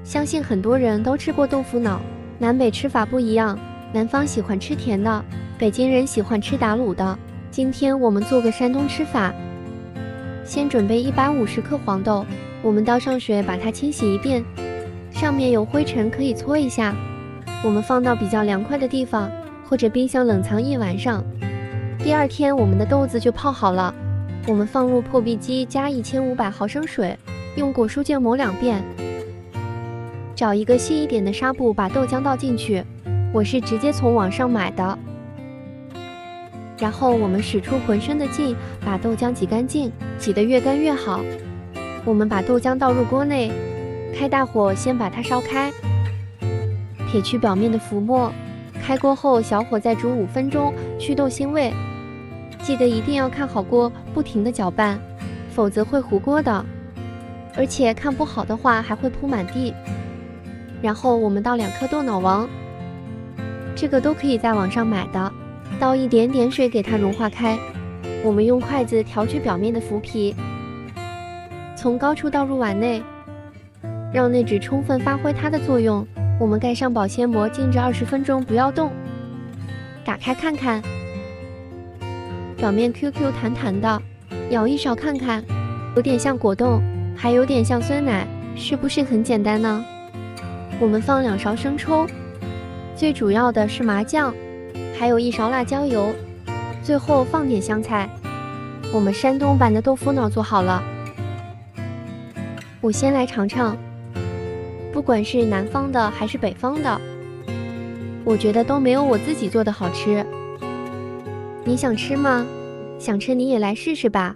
相信很多人都吃过豆腐脑，南北吃法不一样，南方喜欢吃甜的，北京人喜欢吃打卤的。今天我们做个山东吃法。先准备150克黄豆，我们倒上水把它清洗一遍，上面有灰尘可以搓一下。我们放到比较凉快的地方，或者冰箱冷藏1晚上。第二天我们的豆子就泡好了，我们放入破壁机，加1500毫升水，用果蔬酱磨2遍。找一个细一点的纱布，把豆浆倒进去，我是直接从网上买的。然后我们使出浑身的劲，把豆浆挤干净，挤得越干越好。我们把豆浆倒入锅内，开大火先把它烧开，撇去表面的浮沫。开锅后小火再煮5分钟，去豆腥味。记得一定要看好锅，不停地搅拌，否则会糊锅的，而且看不好的话还会铺满地。然后我们倒2颗豆脑王，这个都可以在网上买的。倒一点点水给它融化开，我们用筷子挑去表面的麸皮，从高处倒入碗内，让内酯充分发挥它的作用。我们盖上保鲜膜，静置20分钟，不要动。打开看看，表面 QQ 弹弹的，舀一勺看看，有点像果冻，还有点像酸奶，是不是很简单呢？我们放2勺生抽，最主要的是麻酱，还有1勺辣椒油，最后放点香菜。我们山东版的豆腐脑做好了。我先来尝尝，不管是南方的还是北方的，我觉得都没有我自己做的好吃。你想吃吗？想吃你也来试试吧。